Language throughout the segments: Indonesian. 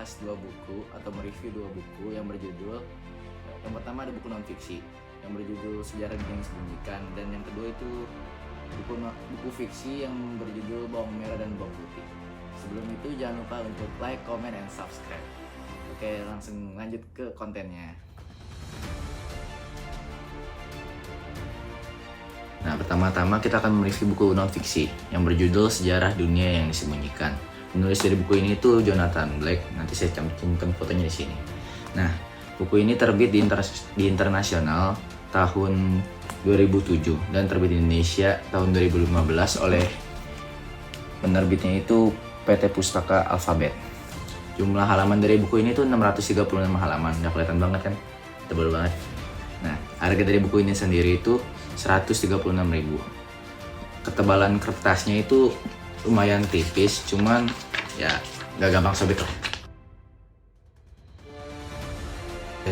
membahas dua buku atau mereview dua buku yang berjudul, yang pertama ada buku non fiksi yang berjudul Sejarah Dunia yang Disembunyikan, dan yang kedua itu buku fiksi yang berjudul Bawang Merah dan Bawang Putih. Sebelum itu jangan lupa untuk like, comment, and subscribe. Oke, langsung lanjut ke kontennya. Nah, pertama-tama kita akan mereview buku non-fiksi yang berjudul Sejarah Dunia yang Disembunyikan. Penulis dari buku ini itu Jonathan Blake. Nanti saya cantumkan fotonya di sini. Nah, buku ini terbit di internasional tahun 2007 dan terbit di Indonesia tahun 2015 oleh penerbitnya itu PT Pustaka Alfabet. Jumlah halaman dari buku ini tuh 636 halaman. Udah kelihatan banget kan? Tebal banget. Nah, harga dari buku ini sendiri itu 136.000. Ketebalan kertasnya itu lumayan tipis, cuman ya gak gampang sobek lah.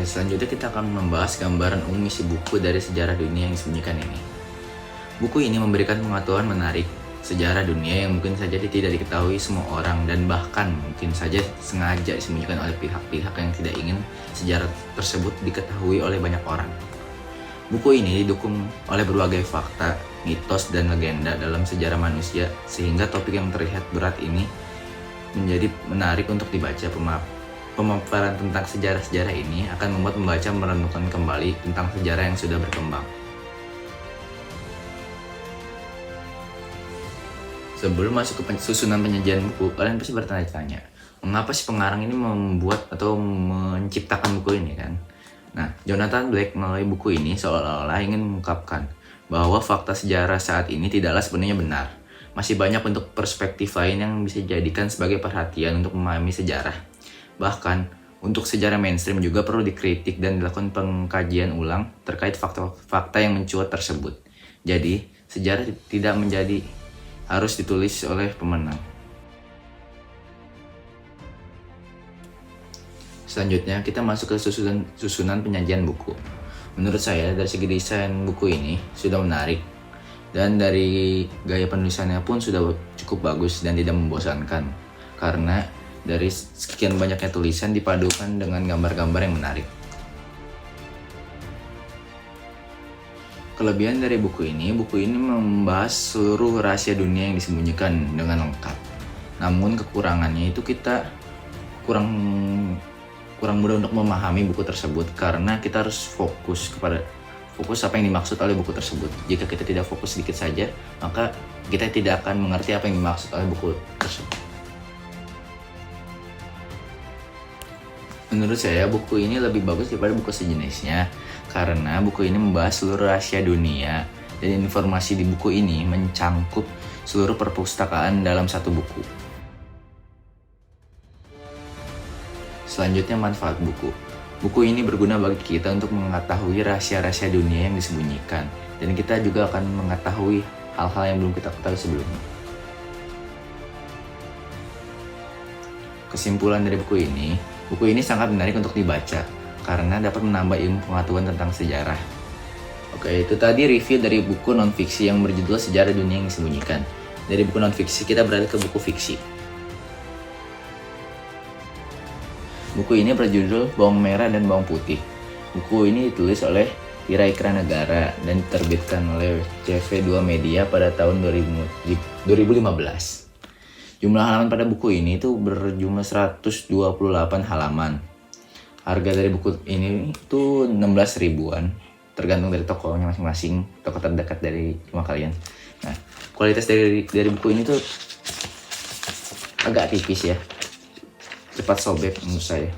Selanjutnya kita akan membahas gambaran umum isi buku dari Sejarah Dunia yang Disembunyikan ini. Buku ini memberikan pengetahuan menarik sejarah dunia yang mungkin saja tidak diketahui semua orang, dan bahkan mungkin saja sengaja disembunyikan oleh pihak-pihak yang tidak ingin sejarah tersebut diketahui oleh banyak orang. Buku ini didukung oleh berbagai fakta, mitos, dan legenda dalam sejarah manusia, sehingga topik yang terlihat berat ini menjadi menarik untuk dibaca. Pemaparan tentang sejarah-sejarah ini akan membuat pembaca merenungkan kembali tentang sejarah yang sudah berkembang. Sebelum masuk ke susunan penyajian buku, kalian pasti bertanya-tanya, mengapa si pengarang ini membuat atau menciptakan buku ini kan? Nah, Jonathan Blake melalui buku ini seolah-olah ingin mengungkapkan bahwa fakta sejarah saat ini tidaklah sepenuhnya benar. Masih banyak bentuk perspektif lain yang bisa dijadikan sebagai perhatian untuk memahami sejarah. Bahkan, untuk sejarah mainstream juga perlu dikritik dan dilakukan pengkajian ulang terkait fakta-fakta yang mencuat tersebut. Jadi, sejarah tidak menjadi harus ditulis oleh pemenang. Selanjutnya kita masuk ke susunan penyajian buku. Menurut saya dari segi desain buku ini sudah menarik, dan dari gaya penulisannya pun sudah cukup bagus dan tidak membosankan, karena dari sekian banyaknya tulisan dipadukan dengan gambar-gambar yang menarik. Kelebihan dari buku ini membahas seluruh rahasia dunia yang disembunyikan dengan lengkap. Namun kekurangannya itu kita kurang mudah untuk memahami buku tersebut, karena kita harus fokus apa yang dimaksud oleh buku tersebut. Jika kita tidak fokus sedikit saja, maka kita tidak akan mengerti apa yang dimaksud oleh buku tersebut. Menurut saya buku ini lebih bagus daripada buku sejenisnya, karena buku ini membahas seluruh rahasia dunia, dan informasi di buku ini mencangkup seluruh perpustakaan dalam satu buku. Selanjutnya, manfaat buku. Buku ini berguna bagi kita untuk mengetahui rahasia-rahasia dunia yang disembunyikan, dan kita juga akan mengetahui hal-hal yang belum kita ketahui sebelumnya. Kesimpulan dari buku ini sangat menarik untuk dibaca, karena dapat menambah ilmu pengetahuan tentang sejarah. Oke, itu tadi review dari buku non-fiksi yang berjudul Sejarah Dunia yang Disembunyikan. Dari buku non-fiksi kita beralih ke buku fiksi. Buku ini berjudul Bawang Merah dan Bawang Putih. Buku ini ditulis oleh Tira Ikra Negara dan diterbitkan oleh CV2 Media pada tahun 2015. Jumlah halaman pada buku ini itu berjumlah 128 halaman. Harga dari buku ini itu 16 ribuan, tergantung dari tokonya masing-masing, toko terdekat dari rumah kalian. Nah, kualitas dari buku ini tuh agak tipis ya, cepat sobek menurut saya.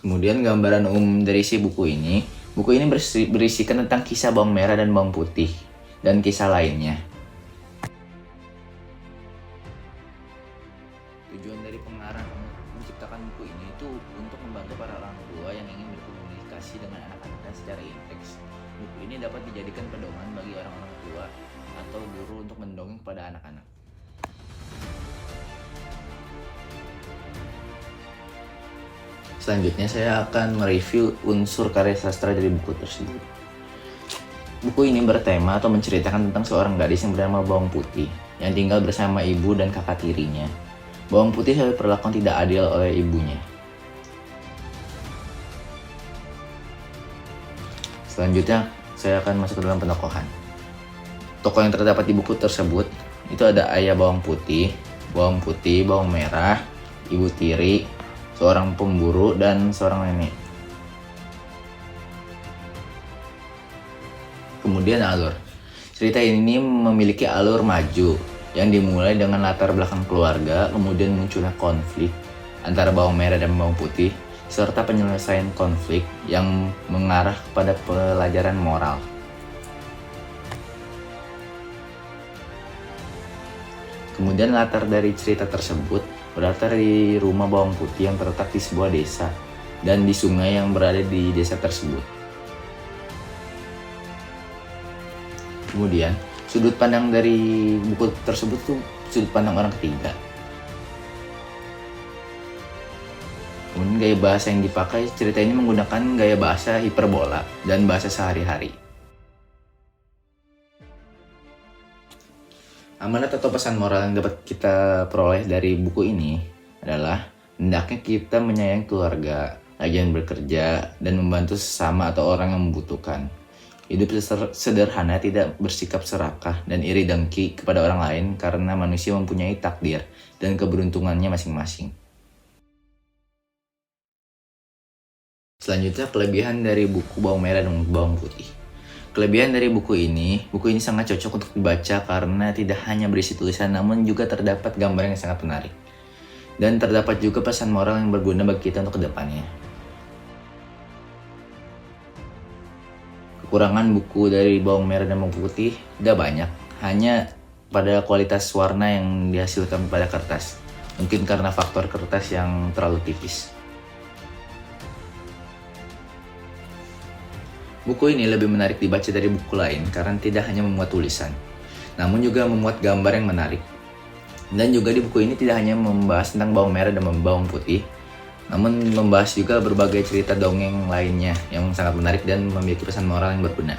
Kemudian gambaran umum dari isi buku ini berisikan tentang kisah bawang merah dan bawang putih, dan kisah lainnya. Tujuan dari pengarang menciptakan buku ini itu untuk membantu para orang tua yang ingin berkomunikasi dengan anak-anaknya secara intens. Buku ini dapat dijadikan pedoman bagi orang-orang tua atau guru untuk mendongeng kepada anak-anak. Selanjutnya saya akan mereview unsur karya sastra dari buku tersebut. Buku ini bertema atau menceritakan tentang seorang gadis yang bernama Bawang Putih yang tinggal bersama ibu dan kakak tirinya. Bawang putih selalu diperlakukan tidak adil oleh ibunya. Selanjutnya, saya akan masuk ke dalam penokohan. Tokoh yang terdapat di buku tersebut itu ada ayah bawang putih, bawang merah, ibu tiri, seorang pemburu, dan seorang nenek. Kemudian alur. Cerita ini memiliki alur maju yang dimulai dengan latar belakang keluarga, kemudian munculnya konflik antara bawang merah dan bawang putih, serta penyelesaian konflik yang mengarah kepada pelajaran moral. Kemudian latar dari cerita tersebut berlatar di rumah bawang putih yang terletak di sebuah desa dan di sungai yang berada di desa tersebut. Kemudian sudut pandang dari buku tersebut tuh sudut pandang orang ketiga. Kemudian gaya bahasa yang dipakai, cerita ini menggunakan gaya bahasa hiperbola dan bahasa sehari-hari. Amanat atau pesan moral yang dapat kita peroleh dari buku ini adalah hendaknya kita menyayangi keluarga, rajin bekerja, dan membantu sesama atau orang yang membutuhkan. Hidup sederhana, tidak bersikap serakah dan iri dengki kepada orang lain karena manusia mempunyai takdir dan keberuntungannya masing-masing. Selanjutnya, kelebihan dari buku Bawang Merah dan Bawang Putih. Kelebihan dari buku ini sangat cocok untuk dibaca karena tidak hanya berisi tulisan namun juga terdapat gambar yang sangat menarik. Dan terdapat juga pesan moral yang berguna bagi kita untuk kedepannya. Kekurangan buku dari Bawang Merah dan Bawang Putih tidak banyak, hanya pada kualitas warna yang dihasilkan pada kertas. Mungkin karena faktor kertas yang terlalu tipis. Buku ini lebih menarik dibaca dari buku lain karena tidak hanya memuat tulisan, namun juga memuat gambar yang menarik. Dan juga di buku ini tidak hanya membahas tentang bawang merah dan bawang putih, namun membahas juga berbagai cerita dongeng lainnya yang sangat menarik dan memiliki pesan moral yang berguna.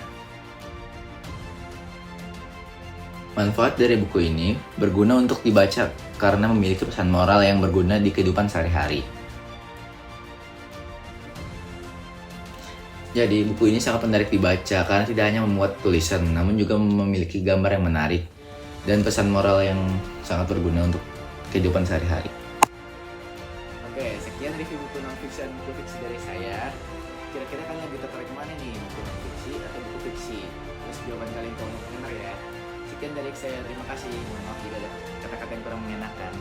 Manfaat dari buku ini berguna untuk dibaca karena memiliki pesan moral yang berguna di kehidupan sehari-hari. Jadi, buku ini sangat menarik dibaca karena tidak hanya memuat tulisan, namun juga memiliki gambar yang menarik dan pesan moral yang sangat berguna untuk kehidupan sehari-hari. Oke, sekian review buku non-fiction dan buku fiksi dari saya. Kira-kira kalian lebih tertarik mana nih, buku non-fiksi atau buku fiksi? Terus jawaban kalian komen komentar ya. Sekian dari saya, terima kasih. Mohon maaf jika ada kata-kata yang kurang mengenakan.